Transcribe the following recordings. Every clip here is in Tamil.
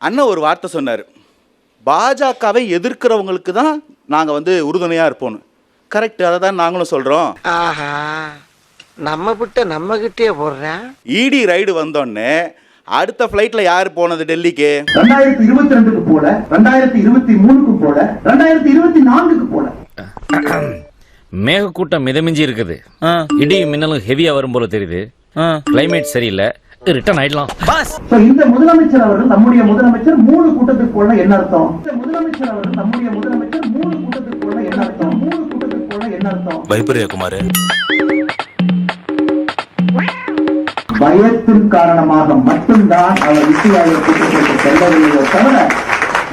அண்ணன் ஒரு வார்த்தை சொன்னார், பாஜகவை எதிர்க்கிறவங்களுக்கு தான் நாங்கள் வந்து உறுதுணையாக இருப்போம். கரெக்ட், அதை தான் நாங்களும் சொல்கிறோம். ஆஹா, நம்ம கிட்ட நம்ம கிட்டே போடுறேன். இடி ரைடு வந்தோடனே அடுத்த ஃப்ளைட்டில் யார் போனது டெல்லிக்கு? 2022க்கு போல, 2023க்கு போல, 2024க்கு போல. மேகக்கூட்டம் மிதமிஞ்சி இருக்குது. இடி மின்னலும் ஹெவியா வரும் போல தெரியுது. கிளைமேட் சரியில்லை, ரிட்டர்ன் ஆயிடலாம். இந்த முதலமைச்சர் அவர்கள் நம்முடைய முதலமைச்சர் 3 கூட்டத்துக்கு போல என்ன அர்த்தம்? இந்த முதலமைச்சர் அவர்கள் நம்முடைய முதலமைச்சர் 3 கூட்டத்துக்கு போல என்ன அர்த்தம்? 3 கூட்டத்துக்கு போல என்ன அர்த்தம்? பயப்பரியா குமார், பயத்தின் காரணமாக மட்டும்தான் அவர் இந்தியாவில் கூட்டத்திற்கு செல்லவில்லையோ தவிர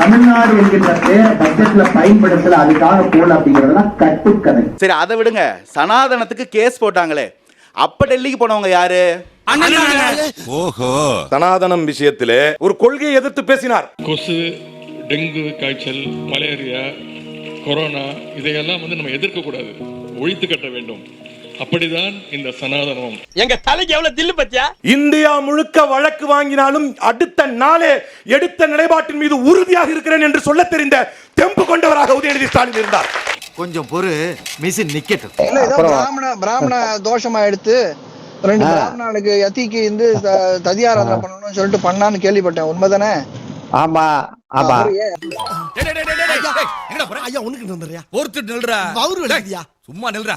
தமிழ்நாடு என்கின்ற பேரை பட்ஜெட்ல பயன்படுத்தல, அதுக்காக போல அப்படிங்கறதெல்லாம் கட்டுக்கதை. சரி, அதை விடுங்க. சனாதனத்துக்கு கேஸ் போட்டாங்களே, அப்ப டெல்லிக்கு போனவங்க யாரு? ஓஹோ, சனாதனம் விஷயத்திலே ஒரு கொள்கையை எதிர்த்து பேசினார். கொசு, டெங்கு காய்ச்சல், மலேரியா, கொரோனா இதையெல்லாம் வந்து நம்ம எதிர்க்க கூடாது, ஒழித்து கட்ட வேண்டும். அப்படிதான் இந்த சனாதனம். எங்க தலைக்கு எவ்வளவு தில்லு பத்தியா? இந்தியா முழுக்க வழக்கு வாங்கினாலும் அடுத்த நாளே எடுத்த நிலைப்பாட்டின் மீது உறுதியாக இருக்கிறேன் என்று சொல்ல தெரிந்த தெம்பு கொண்டவராக உதயநிதி ஸ்டாலின் இருந்தார். கொஞ்சம் பொறு, மிஷின் நிக்கட்டும். பிராமண தோஷமா எடுத்து 2 பிராமணனுக்கு யதிக்கு இருந்து ததியாராதனை பண்ணணும்னு சொல்லிட்டு பண்ணான்னு கேள்விப்பட்டேன். உண்மைதானே? ஆமா ஆமா. சும்மா நில்றா.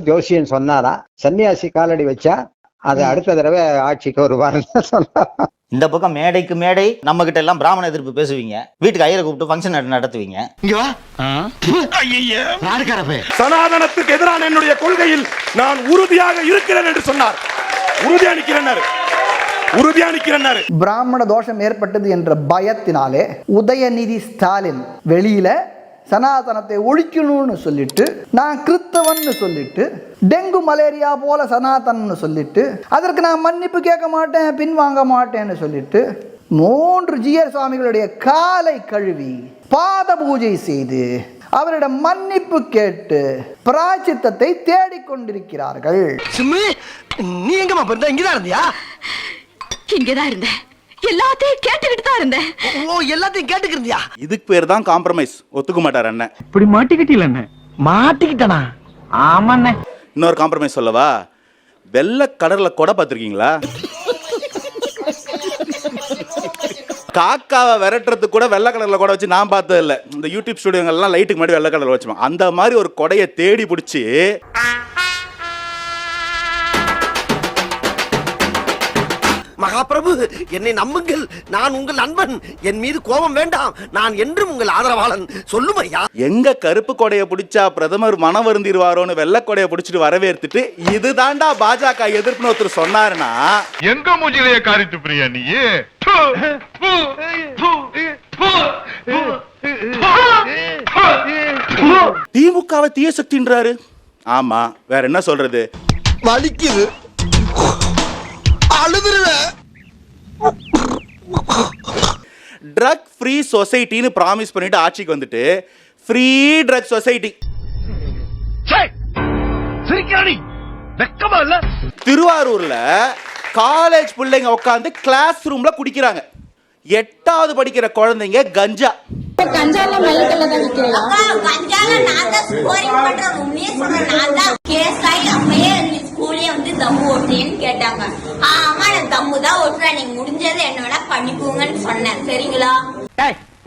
ஜோசியன் சொன்னாரா, சன்னியாசி காலடி வச்சா அது அடுத்த தடவை ஆட்சிக்கு வருவாருன்னு சொன்னாரா. இந்த பக்கம் மேடைக்கு மேடை நம்ம கிட்ட எல்லாம் பிராமண எதிர்ப்பு பேசுவீங்க, வீட்டுக்கு ஐயரை கூப்பிட்டு ஃபங்க்ஷன் நடத்துவீங்க. இங்க வா. சனாதனத்துக்கு எதிரான என்னுடைய கொள்கையில் நான் உறுதியாக இருக்கிறேன் என்று சொன்னார். உறுதியானிக்கிறேன். பிராமண தோஷம் ஏற்பட்டது என்ற பயத்தினாலே உதயநிதி ஸ்டாலின் வெளியில சனாதனத்தை ஒழிக்கணும்னு சொல்லிட்டு, நான் கிறிஸ்தவன்னு சொல்லிட்டு, டெங்கு மலேரியா போல சனாதனம்னு சொல்லிட்டு, அதற்கு நான் மன்னிப்பு கேட்க மாட்டேன், பின்வாங்க மாட்டேன்னு சொல்லிட்டு 3 ஜிஆர் சுவாமிகளுடைய காலை கழுவி பாத பூஜை செய்து அவரிடம் மன்னிப்பு கேட்டு பிராயச்சித்தத்தை தேடிக்கொண்டிருக்கிறார்கள். நீ எங்கம்மா பண்ண? இங்கதான் இருந்தியா? இங்கதான் இருந்தேன், எல்லாத்தையும் கேட்டுக்கிட்டு தான் இருந்தேன். ஓ, எல்லாத்தையும் கேட்டுக்கிறியா? இதுக்கு பேர் தான் காம்ப்ரமைஸ். ஒத்துக்க மாட்டார் அண்ணன். இப்படி மாட்டிக்கிட்டீல? மாட்டிக்கிட்டனா? ஆமாண்ணே. இன்னொரு காம்ப்ரமைஸ் சொல்லவா? வெள்ளை கடல்ல கொடை பார்த்துருக்கீங்களா? காக்காவை விரட்டுறதுக்கு கூட வெள்ளை கடல்ல கொடை வச்சு நான் பார்த்தது இல்லை. இந்த யூடியூப் ஸ்டுடியோங்கள்லாம் லைட்டுக்கு முன்னாடி வெள்ளை கடல்ல வச்சுப்பாங்க. அந்த மாதிரி ஒரு கொடையை தேடி பிடிச்சி, மகாபிரபு, என்னை நம்புங்கள், நான் உங்கள் நண்பன், என் மீது கோபம் வேண்டாம், நான் என்றும் உங்கள் ஆதரவாளன். சொல்லுமையா. எங்க கருப்பு கொடையை பிடிச்சா பிரதமர் மனம் வருந்திருவாரோன்னு வெள்ளை கொடையை பிடிச்சிட்டு வரவேற்றுட்டு, இதுதான்டா பாஜக எதிர்ப்புன்னு ஒருத்தர் சொன்னாருன்னா, எங்க மூஞ்சிலேயே காரித்து பிரியா நீ? திமுகவை தீய சக்தின்றாரு. ஆமா, வேற என்ன சொல்றது? வலிக்குது, அழுதுருவேன். ட்ரக் ஃப்ரீ சொசைட்டின்னு ப்ராமிஸ் பண்ணிட்டு ஆட்சிக்கு வந்துட்டு ஃப்ரீ ட்ரக் சொசைட்டி. திருவாரூர்ல காலேஜ் பிள்ளைங்க உட்காந்து கிளாஸ் ரூம்ல குடிக்கிறாங்க. 8வது படிக்கிற குழந்தைங்க கஞ்சா.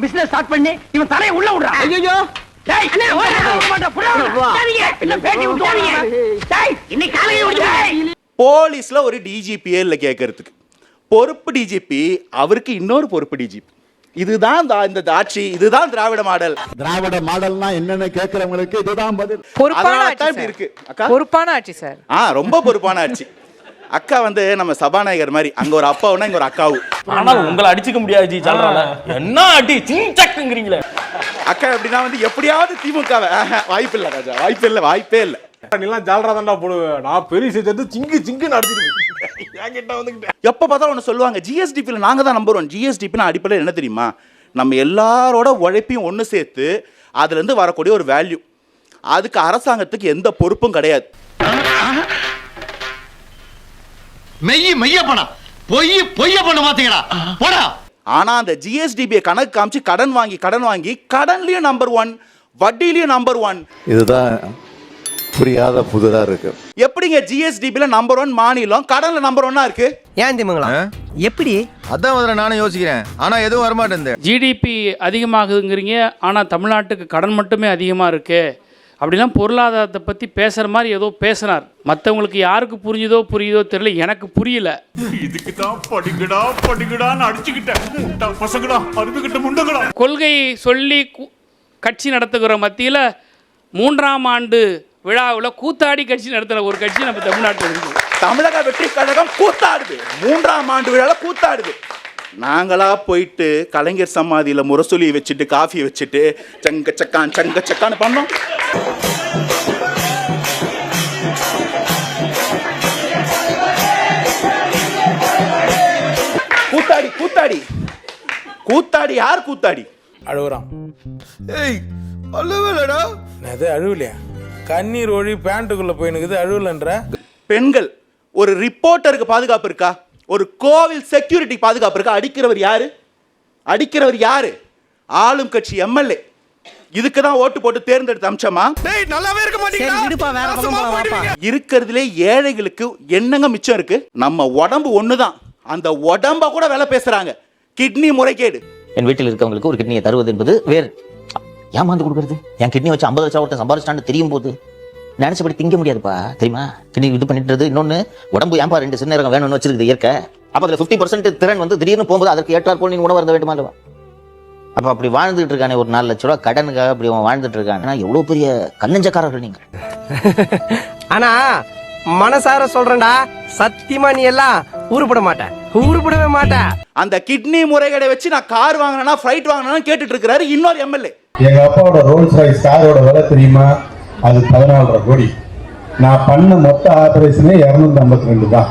பிசினஸ் ஸ்டார்ட் பண்ணி இவன் தலையை உள்ள விடுறா. ஐயோ, போலீஸ்ல ஒரு டிஜிபியே இல்ல கேட்கறதுக்கு. பொறுப்பு டிஜிபி, அவருக்கு இன்னொரு பொறுப்பு டிஜிபி. இதுதான் இந்த ஆட்சி, இதுதான் திராவிட மாடல். திராவிட மாடல்னா என்னன்னு கேட்கிறவங்களுக்கு இதுதான் பதில். பொறுப்பான ஆட்சி சார். ரொம்ப பொறுப்பான ஆட்சி. அக்கா வந்து நம்ம சபாநாயகர் மாதிரி, அங்க ஒரு அப்பாவுனா இங்க ஒரு அக்காவு. ஆனா உங்களை அடிச்சுக்க முடியாது ஜி. சொல்றாங்க என்ன அடி சிங்கிறீங்களே. அக்கா எப்படின்னா வந்து எப்படியாவது திமுகவை வாய்ப்பு இல்ல ராஜா, வாய்ப்பே இல்ல. நான் பெரிய சிங்குன்னு அடிச்சிட்டு எப்ப பார்த்தாலும் ஒன்று சொல்லுவாங்க, ஜிஎஸ்டிபியில் நாங்க தான் நம்பர் 1. ஜிஎஸ்டிபின்னு அடிப்படையில் என்ன தெரியுமா? நம்ம எல்லாரோட உழைப்பையும் ஒன்று சேர்த்து அதுல இருந்து வரக்கூடிய ஒரு வேல்யூ. அதுக்கு அரசாங்கத்துக்கு எந்த பொறுப்பும் கிடையாது. மெய்ய பண்ண பொய்ய பண்ண மாத்தீங்கடா போடா. ஆனால் அந்த ஜிஎஸ்டிபியை கணக்கு காமிச்சு கடன் வாங்கி கடன்லையும் நம்பர் 1, வட்டிலையும் நம்பர் 1. இதுதான் புரியாத புதுதா இருக்கு. எப்படிங்க ஜிஎஸ்டிபியில் நம்பர் 1 மாநிலம், கடன்ல நம்பர் 1 இருக்கு? ஏன் திமுங்களா எப்படி? அதான் முதல்ல நானும் யோசிக்கிறேன், ஆனா எதுவும் வரமாட்டேன். ஜிடிபி அதிகமாகுதுங்கிறீங்க, ஆனால் தமிழ்நாட்டுக்கு கடன் மட்டுமே அதிகமாக இருக்கு. அப்படிலாம் பொருளாதாரத்தை பற்றி பேசுகிற மாதிரி ஏதோ பேசினார். மற்றவங்களுக்கு யாருக்கு புரியுதோ தெரியல, எனக்கு புரியல. இதுக்கு தான் படிக்கடான்னு அடிச்சுக்கிட்டேன் பசங்கடா, அறுத்துக்கிட்ட முண்டங்கடா. கொள்கை சொல்லி கட்சி நடத்துகிற மத்தியில் 3ஆம் ஆண்டு விழாவில் கூத்தாடி கட்சி நடத்துகிற ஒரு கட்சி நம்ம தமிழ்நாட்டில் இருக்குது. தமிழக வெற்றி கழகம் கூத்தாடுது, 3ஆம் ஆண்டு விழாவில் கூத்தாடுது. நாங்களா போயிட்டு கலைஞர் சமாதியில் முரசொலி வச்சுட்டு காஃபி வச்சுட்டு சங்க சக்கான்னு பண்ணோம். கூத்தாடி யார் கூத்தாடி? அழுகுறான். ஏய் அழுவலடா. அது அழுவலையா? கண்ணீர் ஒழி பேண்ட்டுக்குள்ள போயினுக்குது, அழுவலன்ற. பெண்கள், ஒரு ரிப்போர்ட்டருக்கு பாதுகாப்பு இருக்கா? ஒரு கோவில் செக்யூரிட்டி பாதுகாப்பு இருக்கா? அடிக்கிறவர் யாரு? ஆளும் கட்சி எம்எல்ஏ. இதுக்கு தான் ஓட்டு போட்டு தேர்ந்தெடுத்து அம்சமா? நல்லாவே இருக்க மாட்டீங்களா? இருக்கிறதுலே ஏழைகளுக்கு என்னங்க மிச்சம் இருக்கு? நம்ம உடம்பு ஒண்ணுதான், அந்த உடம்ப கூட விலை பேசுறாங்க. கிட்னி முறைகேடு. என் வீட்டில் இருக்கவங்களுக்கு ஒரு கிட்னியை தருவது என்பது வேறு. ஏமாந்து கொடுக்கறது. என் கிட்னி வச்சு 50 லட்சம் ஒருத்தன் சம்பாதிச்சான்னு தெரியும் போது நினைச்சபடி திங்க முடியாதுப்பா, தெரியுமா? கிட்னி இது பண்ணிட்டு இன்னொன்னு, உடம்பு ஏன்பா 2 சின்ன வேணும்னு வச்சிருக்குது இயற்கை. அப்ப அதுல 50% திறன் வந்து திடீர்னு போகும்போது அதற்கு ஏற்றாற் போல் நீ உணவு இருந்த வேண்டுமா இல்லவா? அப்ப அப்படி வாழ்ந்துட்டு இருக்கானே, ஒரு 4 லட்ச ரூபா கடனுக்காக அப்படி வாழ்ந்துட்டு இருக்காங்க. எவ்வளவு பெரிய கண்ணஞ்சக்காரர்கள் நீங்க. ஆனா மனசார சொல்றேன்டா, சத்தியமா நீ எல்லாம் உருப்படவே மாட்ட. அந்த கிட்னி முறைகேடை வச்சு நான் கார் வாங்கினா ஃபிளைட் வாங்கினா கேட்டுட்டு இருக்காரு இன்னொரு எம்எல்ஏ. எங்க அப்பாவோட ரோல்ஸ் ராய்ஸ் காரோட விலை தெரியுமா? அது 14.5 கோடி. நான் பண்ண மொத்த ஆபரேஷனே 252 தான்.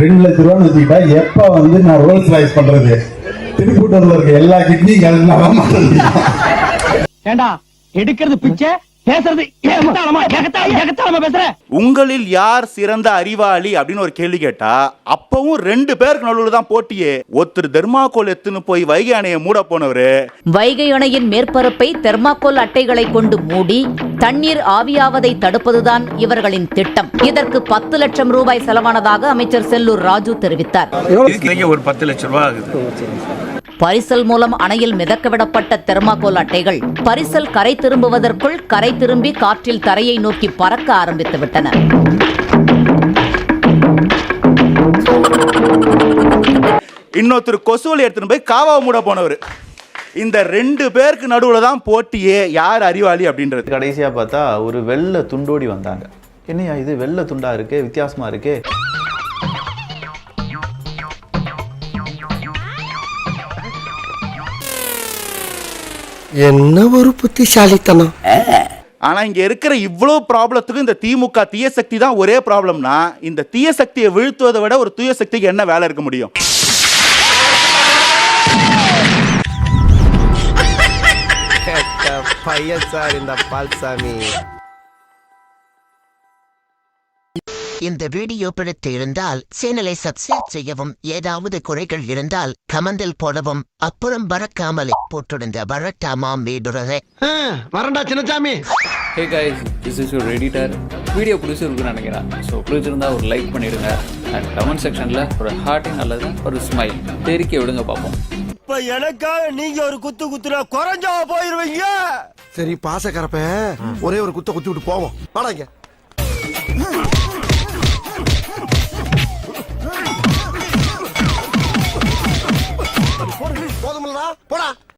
2 லட்ச ரூபான்னு வச்சுக்கிட்டா எப்ப வந்து நான் ரோல்ஸ் ராய்ஸ் பண்றது? திருப்பூட்டூர்ல இருக்க எல்லா கிட்னி ஏண்டா எடுக்கிறது பிச்சை, பேசுறது பேசுற. உங்களில் யார் சிறந்த அறிவாளி அப்படின்னு ஒரு கேள்வி கேட்டா அப்பவும் 2 பேருக்கு நடுவில் தான் போட்டியே. ஒருத்தர் தெர்மாக்கோல் எடுத்துன்னு போய் வைகை அணையை மூட போனவரு. வைகை அணையின் மேற்பரப்பை தெர்மாக்கோல் அட்டைகளை கொண்டு மூடி தண்ணீர் ஆவியாவதை தடுப்பதுதான் இவர்களின் திட்டம். இதற்கு 10 லட்சம் ரூபாய் செலவானதாக அமைச்சர் செல்லூர் ராஜு தெரிவித்தார். ஒரு 10 லட்சம் ரூபாய் ஆகுது. பரிசல் மூலம் அணையில் மிதக்கவிடப்பட்ட தெர்மாக்கோல் அட்டைகள் பரிசல் கரை திரும்புவதற்குள் கரை திரும்பி காற்றில் தரையை நோக்கி பறக்க ஆரம்பித்து விட்டன. இன்னொருத்தர் கொசுவலி எடுத்துன்னு போய் காவாவை மூட போனவர். இந்த 2 பேருக்கு நடுவில் தான் போட்டியே, யார் அறிவாளி அப்படின்றது. கடைசியா பார்த்தா ஒரு வெள்ளை துண்டோடி வந்தாங்க. என்னையா இது வெள்ளை துண்டா இருக்கு, வித்தியாசமா இருக்கு. என்ன ஒரு புத்திசாலித்தனம். ஆனா இங்க இருக்கிற இவ்வளவு ப்ராப்ளத்துக்கு இந்த திமுக தீய சக்தி தான் ஒரே ப்ராப்ளம்னா, இந்த தீய சக்தியை வீழ்த்துவதை விட ஒரு தூய சக்திக்கு என்ன வேலை இருக்க முடியும்? பையன் சார் இந்த பால்சாமி. இந்த வீடியோ பிடித்து இருந்தால் சேனலை சப்ஸ்கிரைப் செய்யவும், ஏதாவது குறைகள் இருந்தால் கமெண்டில் போடவும், அப்புறம் பறக்காமலே போட்டிருந்த வரட்டாமாம் வீடுறதே. வரண்டா Chinnasamy. Hey guys, this is your editor. Video பிடிச்சிருக்குன்னு நினைக்கிறேன். ஸோ பிடிச்சிருந்தா ஒரு லைக் பண்ணிடுங்க. அண்ட் கமெண்ட் செக்ஷனில் ஒரு ஹார்ட்டிங் அல்லது ஒரு ஸ்மைல் தெரிக்க விடுங்க பார்ப்போம். இப்ப எனக்காக நீங்க ஒரு குத்துனா குறைஞ்சா போயிருவீங்க. சரி பாசக்கரப்ப ஒரே ஒரு குத்தி விட்டு போவோம். வாடாங்க. போதுமில்லடா போடா.